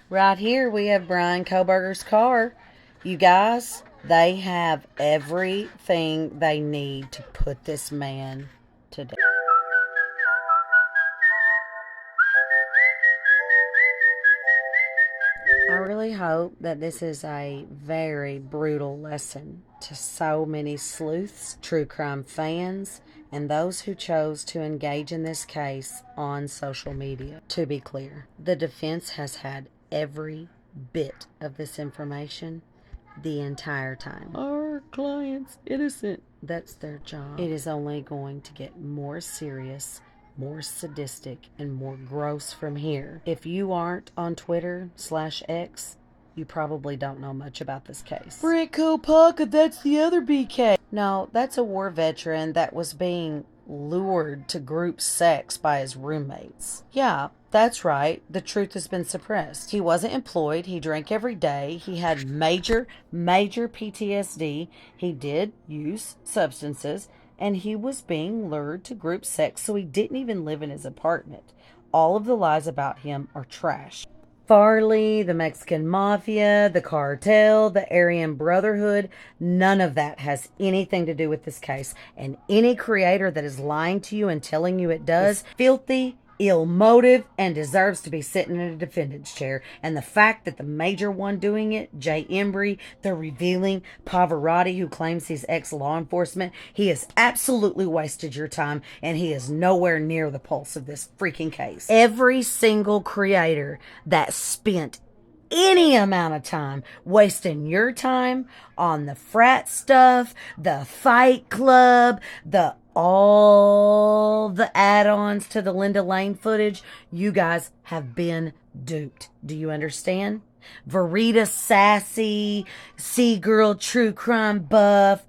Right here we have Bryan Kohbergers Car. You guys, they have everything they need to put this man to death. I really hope that this is a very brutal lesson to so many sleuths, true crime fans, and those who chose to engage in this case on social media. To be clear, the defense has had every bit of this information the entire time. Our client's innocent. That's their job. It is only going to get more serious, more sadistic, and more gross from here. If you aren't on Twitter/X, you probably don't know much about this case. Bryan Kohbergers, that's the other BK. No, that's a war veteran that was being lured to group sex by his roommates. Yeah, that's right. The truth has been suppressed. He wasn't employed. He drank every day. He had major PTSD. He did use substances. And he was being lured to group sex, so he didn't even live in his apartment. All of the lies about him are trash. Farley, the Mexican Mafia, the cartel, the Aryan Brotherhood, none of that has anything to do with this case. And any creator that is lying to you and telling you it does, filthy, ill motive, and deserves to be sitting in a defendant's chair. And the fact that the major one doing it, Jay Embry, the revealing Pavarotti who claims he's ex-law enforcement, he has absolutely wasted your time, and he is nowhere near the pulse of this freaking case. Every single creator that spent any amount of time wasting your time on the frat stuff, the Fight Club, all the add-ons to the Linda Lane footage, you guys have been duped. Do you understand? Verita Sassy, Sea-Girl True Crime Buff,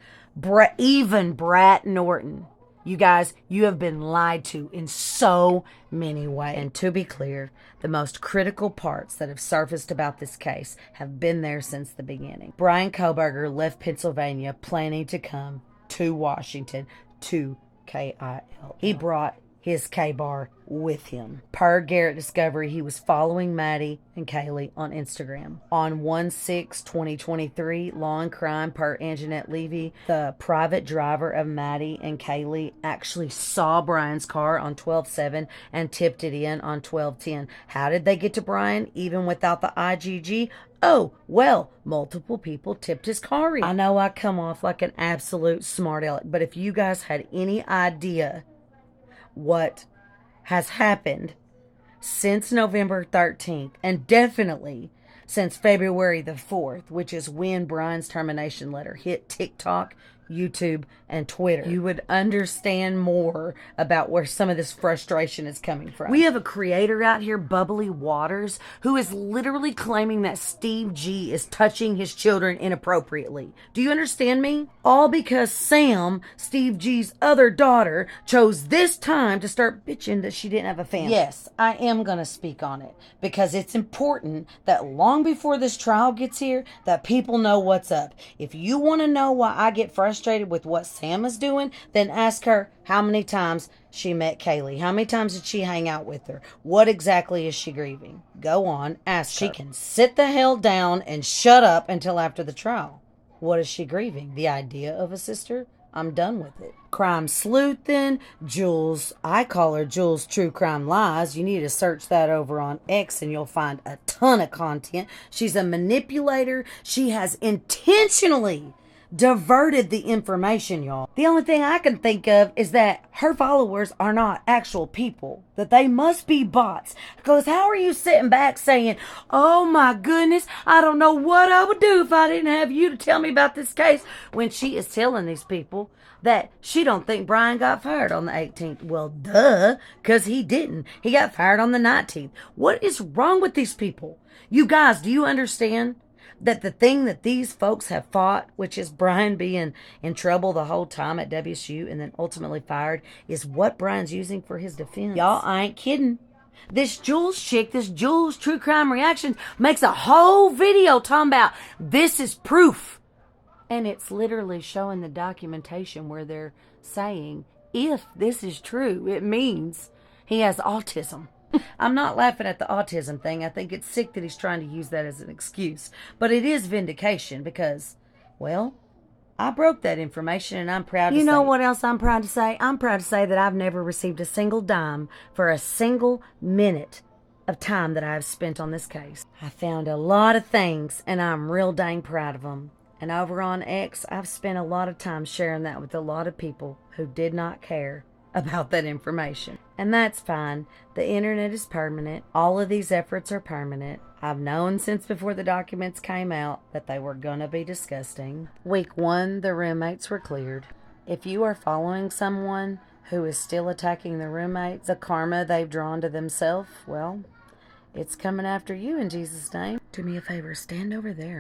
even Brat Norton. You guys, you have been lied to in so many ways. And to be clear, the most critical parts that have surfaced about this case have been there since the beginning. Bryan Kohberger left Pennsylvania planning to come to Washington to KIL. He brought his K-bar with him. Per Garrett Discovery, he was following Maddie and Kaylee on Instagram. On 1/6/2023, Law and Crime, per Anjanette Levy, the private driver of Maddie and Kaylee actually saw Bryan's car on 12/7 and tipped it in on 12/10. How did they get to Bryan even without the IGG? Oh, well, multiple people tipped his car in. I know I come off like an absolute smart aleck, but if you guys had any idea what has happened since November 13th, and definitely since February the 4th, which is when Bryan's termination letter hit TikTok, YouTube, and Twitter, you would understand more about where some of this frustration is coming from. We have a creator out here, Bubbly Waters, who is literally claiming that Steve G is touching his children inappropriately. Do you understand me? All because Sam, Steve G's other daughter, chose this time to start bitching that she didn't have a family. Yes, I am going to speak on it because it's important that long before this trial gets here, that people know what's up. If you want to know why I get frustrated with what Sam is doing, then ask her how many times she met Kaylee. How many times did she hang out with her? What exactly is she grieving? Go on, ask her. She can sit the hell down and shut up until after the trial. What is she grieving? The idea of a sister? I'm done with it. Crime sleuthing, Jules, I call her Jules True Crime Lies. You need to search that over on X and you'll find a ton of content. She's a manipulator. She has intentionally diverted the information, y'all. The only thing I can think of is that her followers are not actual people, that they must be bots. Because how are you sitting back saying, oh my goodness, I don't know what I would do if I didn't have you to tell me about this case, when she is telling these people that she don't think Bryan got fired on the 18th. Well, duh, because he didn't. He got fired on the 19th. What is wrong with these people? You guys, do you understand that the thing that these folks have fought, which is Bryan being in trouble the whole time at WSU and then ultimately fired, is what Bryan's using for his defense? Y'all, I ain't kidding. This Jules chick, this Jules True Crime Reactions, makes a whole video talking about this is proof. And it's literally showing the documentation where they're saying, if this is true, it means he has autism. I'm not laughing at the autism thing. I think it's sick that he's trying to use that as an excuse. But it is vindication because, well, I broke that information and I'm proud to say. You know what else I'm proud to say? I'm proud to say that I've never received a single dime for a single minute of time that I have spent on this case. I found a lot of things and I'm real dang proud of them. And over on X, I've spent a lot of time sharing that with a lot of people who did not care about that information. And that's fine. The internet is permanent. All of these efforts are permanent. I've known since before the documents came out that they were going to be disgusting. Week 1, the roommates were cleared. If you are following someone who is still attacking the roommates, the karma they've drawn to themselves, well, it's coming after you in Jesus' name. Do me a favor, stand over there.